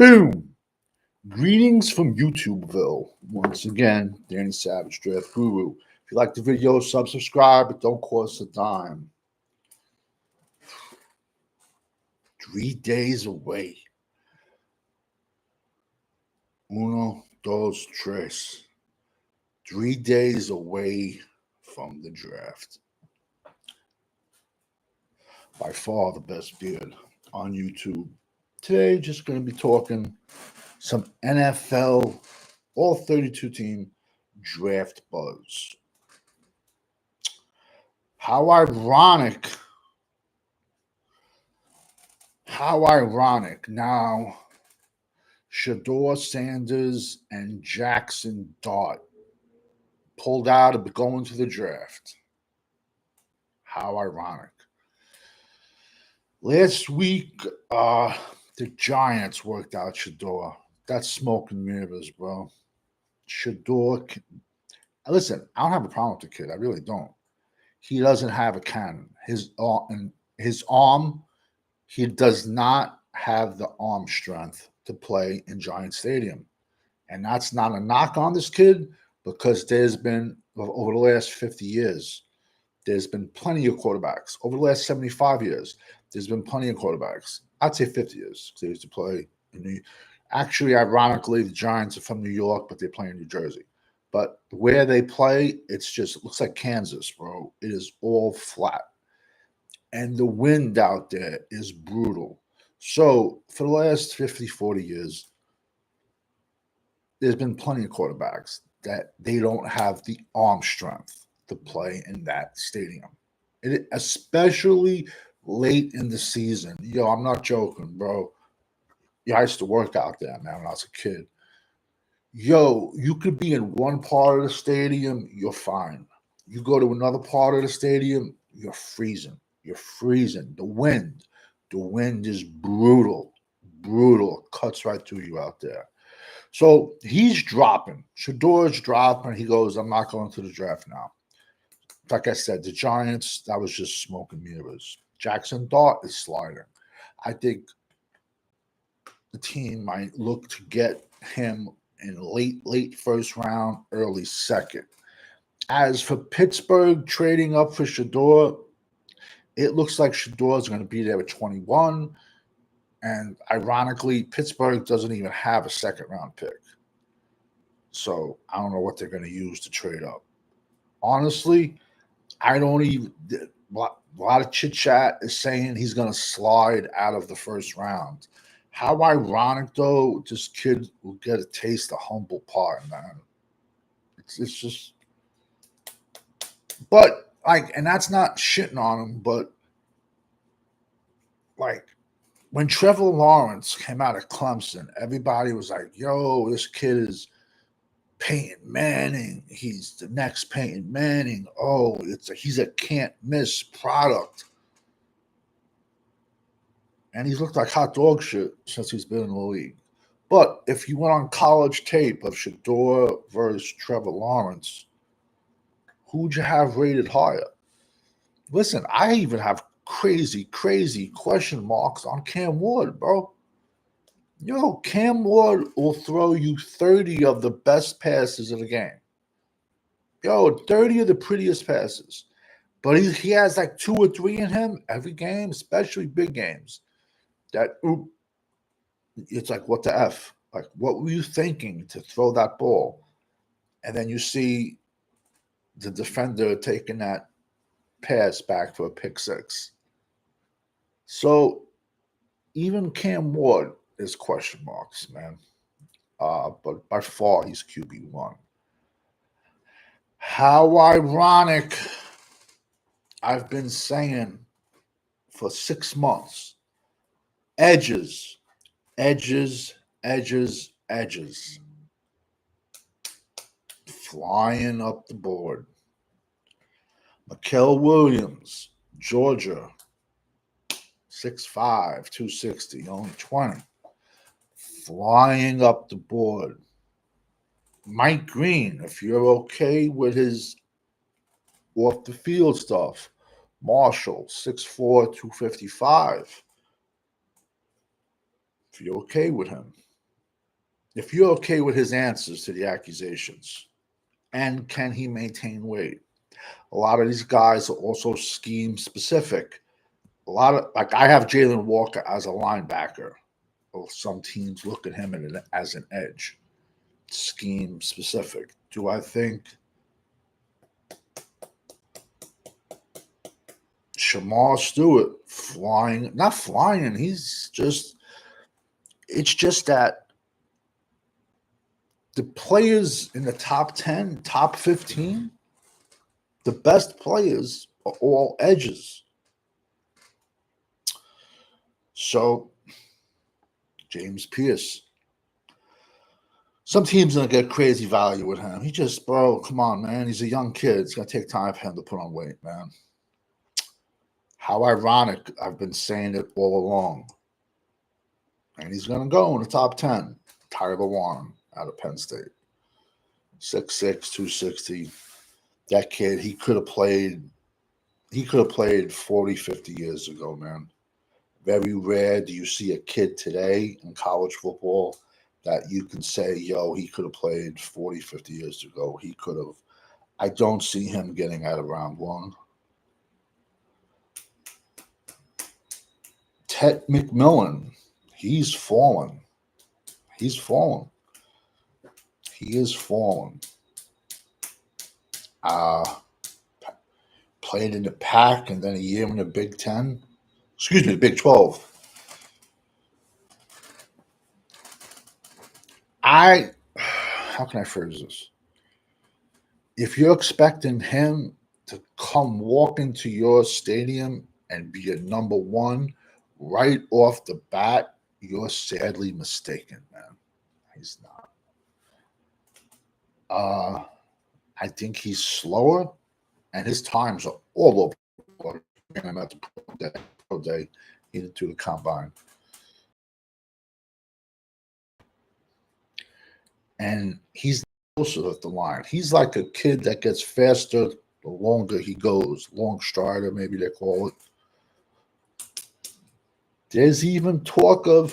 Boom! Greetings from YouTubeville. Once again, Danny Savage, Draft Guru. If you like the video, subscribe. It don't cost a dime. 3 days away. Uno, dos, tres. 3 days away from the draft. By far the best beard on YouTube. Today, just going to be talking some NFL, all 32 team draft buzz. How ironic. How ironic. Now, Shedeur Sanders and Jackson Dart pulled out of going to the draft. How ironic. Last week, the Giants worked out Shedeur. That's smoke and mirrors, bro. Shedeur, listen, I don't have a problem with the kid. I really don't. He doesn't have a cannon. His arm, he does not have the arm strength to play in Giant Stadium. And that's not a knock on this kid, because there's been, over the last 50 years, there's been plenty of quarterbacks. Over the last 75 years, there's been plenty of quarterbacks. I'd say 50 years, because they used to play in New York. Actually, ironically, the Giants are from New York, but they play in New Jersey. But where they play, it looks like Kansas, bro. It is all flat. And the wind out there is brutal. So for the last 50, 40 years, there's been plenty of quarterbacks that they don't have the arm strength to play in that stadium. Especially late in the season. Yo, I'm not joking, bro. Yeah, I used to work out there, man, when I was a kid. Yo, you could be in one part of the stadium, you're fine. You go to another part of the stadium, you're freezing. You're freezing. The wind is brutal. Brutal. It cuts right through you out there. So he's dropping. Shedeur's dropping. He goes, I'm not going to the draft now. Like I said, the Giants, that was just smoke and mirrors. Jackson Dart is sliding. I think the team might look to get him in late first round, early second. As for Pittsburgh trading up for Shedeur, it looks like Shedeur is going to be there at 21. And ironically, Pittsburgh doesn't even have a second-round pick. So I don't know what they're going to use to trade up. Honestly, I don't even – a lot of chit-chat is saying he's going to slide out of the first round. How ironic, though, this kid will get a taste of humble pie, man. It's just – but, like, and that's not shitting on him, but, like, when Trevor Lawrence came out of Clemson, everybody was like, yo, this kid is Peyton Manning. He's the next Peyton Manning. Oh, he's a can't-miss product. And he's looked like hot dog shit since he's been in the league. But if you went on college tape of Shedeur versus Trevor Lawrence, who'd you have rated higher? Listen, I even have crazy question marks on Cam Ward, bro. Yo, Cam Ward will throw you 30 of the best passes of the game. Yo, 30 of the prettiest passes. But he has like 2 or 3 in him every game, especially big games. It's like, what the F? Like, what were you thinking to throw that ball? And then you see the defender taking that pass back for a pick 6. So even Cam Ward is question marks, man. But by far, he's QB1. How ironic. I've been saying for 6 months. Edges. Flying up the board. Mikael Williams, Georgia. 6'5", 260, only 20. Flying up the board. Mike Green, if you're okay with his off-the-field stuff. Marshall, 6'4", 255. If you're okay with him. if you're okay with his answers to the accusations, and can he maintain weight? A lot of these guys are also scheme specific. A lot of like I have Jalen Walker as a linebacker. Well, some teams look at him as an edge. Scheme specific. Do I think Shamar Stewart flying? Not flying. He's just. It's just that the players in the top 10, top 15, the best players are all edges. So, James Pierce. Some teams gonna get crazy value with him. He just, bro, come on, man. He's a young kid. It's gonna take time for him to put on weight, man. How ironic. I've been saying it all along. And he's gonna go in the top 10. Tyler Warren out of Penn State. 6'6", 260. That kid, he could have played 40, 50 years ago, man. Very rare do you see a kid today in college football that you can say, yo, he could have played 40, 50 years ago. He could have. I don't see him getting out of round one. Ted McMillan, he's fallen. He's fallen. He is fallen. Played in the Pac and then a year in the Big Ten. Excuse me, the Big 12. How can I phrase this? If you're expecting him to come walk into your stadium and be a number one right off the bat, you're sadly mistaken, man. He's not. I think he's slower, and his times are all over. I'm at the pro day, into the combine. And he's closer at the line. He's like a kid that gets faster the longer he goes. Long strider, maybe they call it. There's even talk of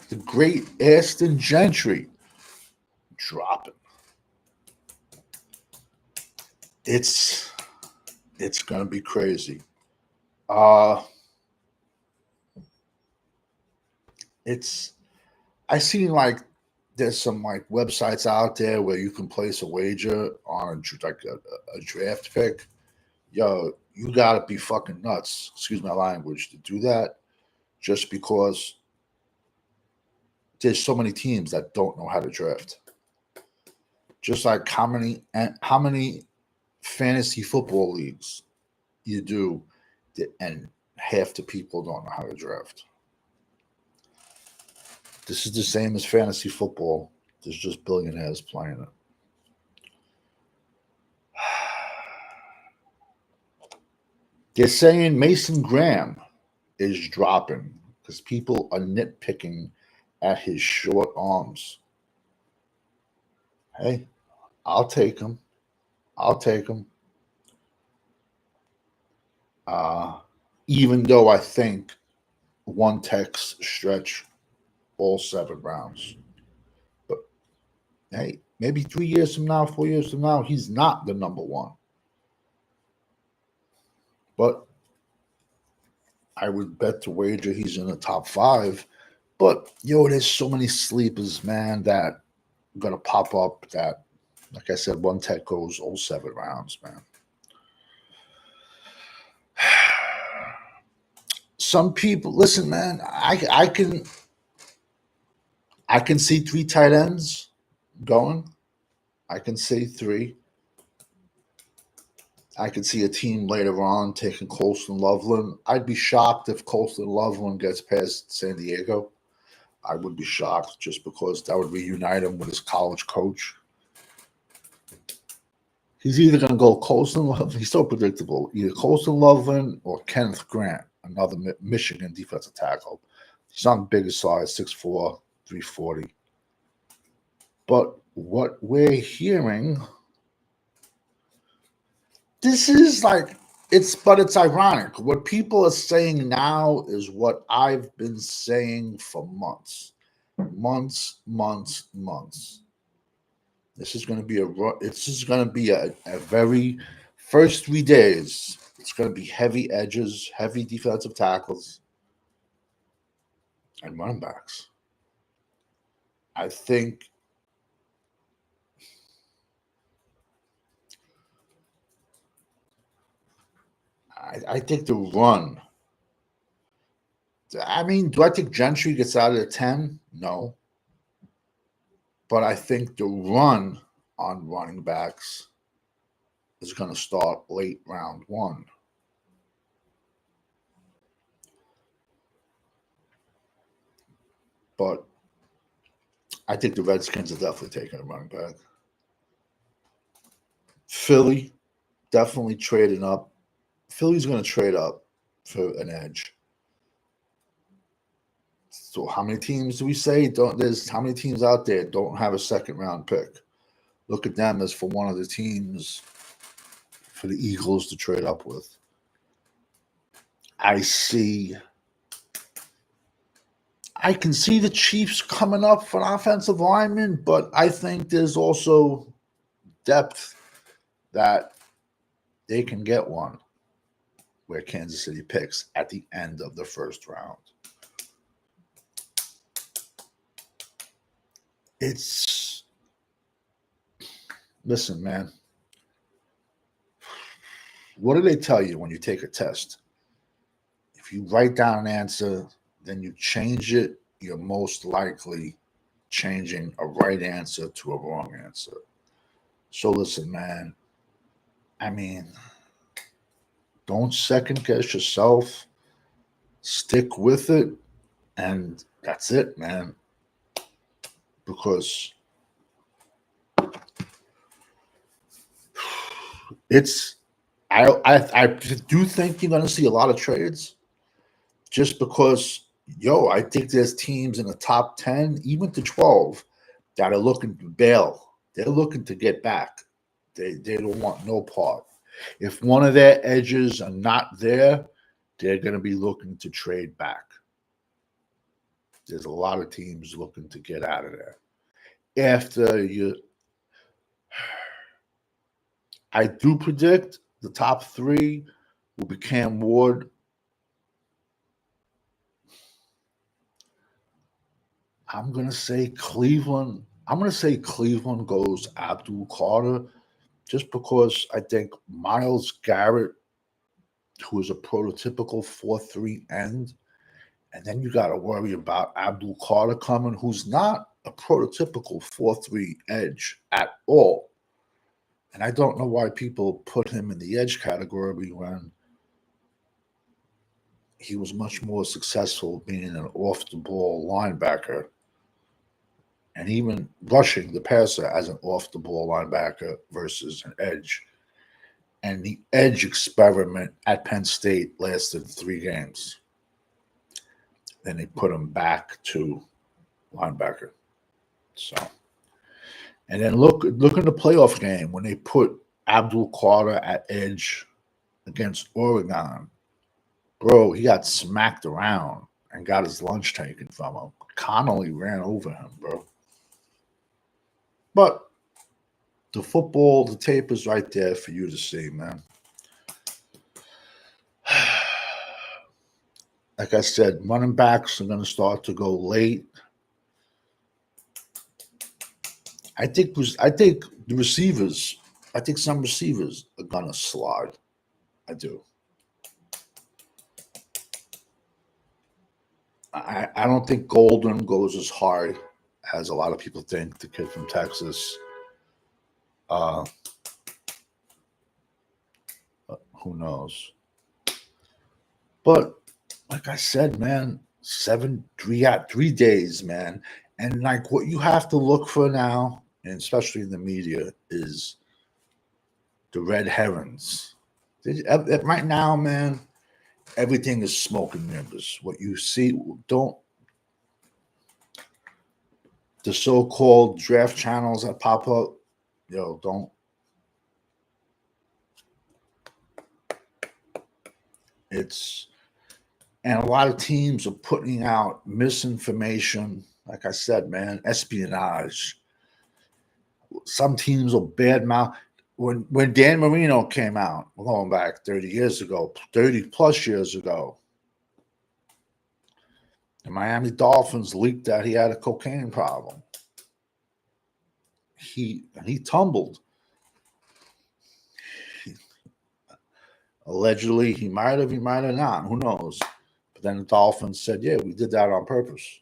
the great Ashton Gentry dropping. It's gonna be crazy. I seen like there's some like websites out there where you can place a wager on a draft pick. Yo, you gotta be fucking nuts. Excuse my language to do that, just because there's so many teams that don't know how to draft. Just like how many fantasy football leagues you do, and half the people don't know how to draft. This is the same as fantasy football. There's just billionaires playing it. They're saying Mason Graham is dropping because people are nitpicking at his short arms. Hey, I'll take him. I'll take him. Even though I think one techs stretch all 7 rounds. But hey, maybe 3 years from now, 4 years from now, he's not the number one. But I would bet to wager he's in the top 5. But yo, there's so many sleepers, man, that are gonna pop up that, like I said, one tech goes all 7 rounds, man. Some people listen, man. I can see 3 tight ends going. I can see 3. I could see a team later on taking Colston Loveland. I'd be shocked if Colston Loveland gets past San Diego. I would be shocked just because that would reunite him with his college coach. He's either going to go Colston Loveland. He's so predictable. Either Colston Loveland or Kenneth Grant, another Michigan defensive tackle. He's on the biggest size, 6'4", 340. But what we're hearing, this is like, it's ironic. What people are saying now is what I've been saying for months. months, months, months. This is going to be a very first 3 days. It's going to be heavy edges, heavy defensive tackles, and running backs. I think I think the run. I mean, do I think Gentry gets out of the 10? No. But I think the run on running backs is going to start late round one. But I think the Redskins are definitely taking a running back. Philly definitely trading up. Philly's going to trade up for an edge. So how many teams do we say don't? There's how many teams out there don't have a second round pick? Look at them as for one of the teams for the Eagles to trade up with. I can see the Chiefs coming up for an offensive lineman, but I think there's also depth that they can get one where Kansas City picks at the end of the first round. Listen, man. What do they tell you when you take a test? If you write down an answer, then you change it, you're most likely changing a right answer to a wrong answer. So listen, man. I mean, don't second guess yourself. Stick with it, and that's it, man. Because it's I do think you're going to see a lot of trades, just because I think there's teams in the top 10, even to 12, that are looking to bail. They're looking to get back. They don't want no part. If one of their edges are not there, they're going to be looking to trade back. There's a lot of teams looking to get out of there. I do predict the top three will be Cam Ward. I'm going to say Cleveland. I'm going to say Cleveland goes Abdul Carter, just because I think Myles Garrett, who is a prototypical 4-3 end, and then you got to worry about Abdul Carter coming, who's not a prototypical 4-3 edge at all. And I don't know why people put him in the edge category when he was much more successful being an off the ball linebacker and even rushing the passer as an off the ball linebacker versus an edge. And the edge experiment at Penn State lasted 3 games. Then they put him back to linebacker. So, and then look in the playoff game when they put Abdul Carter at edge against Oregon. Bro, he got smacked around and got his lunch taken from him. Connolly ran over him, bro. But the tape is right there for you to see, man. Like I said, running backs are going to start to go late. I think the receivers. I think some receivers are going to slide. I do. I don't think Golden goes as high as a lot of people think. The kid from Texas. Who knows? But like I said, man, 3 days, man. And like what you have to look for now, and especially in the media, is the red herrings. Right now, man, everything is smoke and mirrors. What you see, the so-called draft channels that pop up, don't. And a lot of teams are putting out misinformation Like I said, man, espionage. Some teams will badmouth. When Dan Marino came out, we're going back 30 years ago, 30 plus years ago, the Miami Dolphins leaked that he had a cocaine problem. He tumbled. Allegedly, he might have not. Who knows? But then the Dolphins said, yeah, we did that on purpose.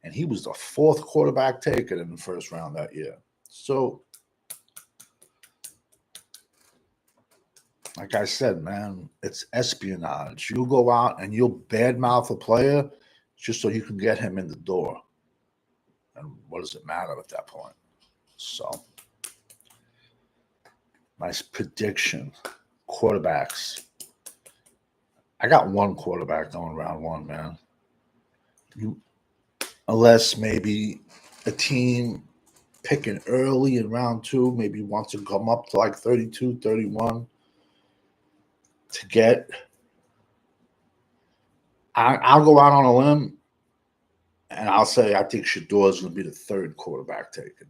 And he was the fourth quarterback taken in the first round that year. So, like I said, man, it's espionage. You go out and you'll badmouth a player just so you can get him in the door. And what does it matter at that point? So, nice prediction. Quarterbacks. I got one quarterback going round one, man. Unless maybe a team picking early in round two maybe wants to come up to like 32, 31 to get. I'll go out on a limb and I'll say I think Shador is going to be the third quarterback taken.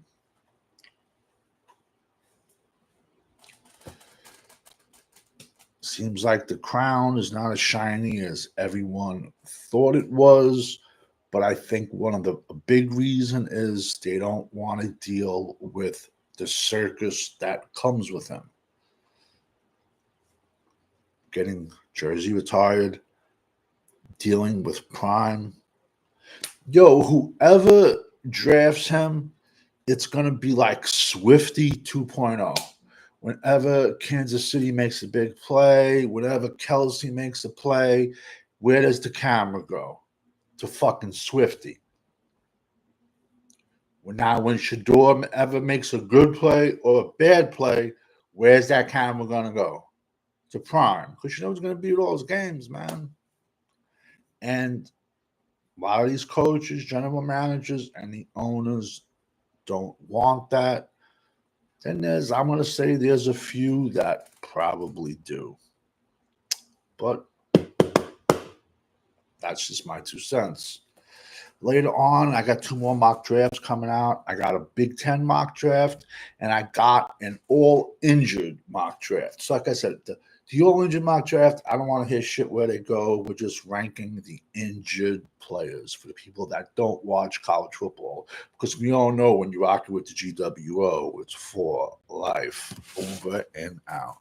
Seems like the crown is not as shiny as everyone thought it was, but I think one of the big reason is they don't want to deal with the circus that comes with him. Getting jersey retired, dealing with prime. Yo, whoever drafts him, it's going to be like Swifty 2.0. Whenever Kansas City makes a big play, whenever Kelsey makes a play, where does the camera go? To fucking Swifty. When Shador ever makes a good play or a bad play, where's that camera going to go? To Prime. Because you know who's going to beat all those games, man. And a lot of these coaches, general managers, and the owners don't want that. Then I'm going to say there's a few that probably do. But that's just my 2 cents. Later on, I got 2 more mock drafts coming out. I got a Big Ten mock draft, and I got an all-injured mock draft. So like I said, the all-injured mock draft, I don't want to hear shit where they go. We're just ranking the injured players for the people that don't watch college football. Because we all know when you're rocking with the GWO, it's for life, over and out.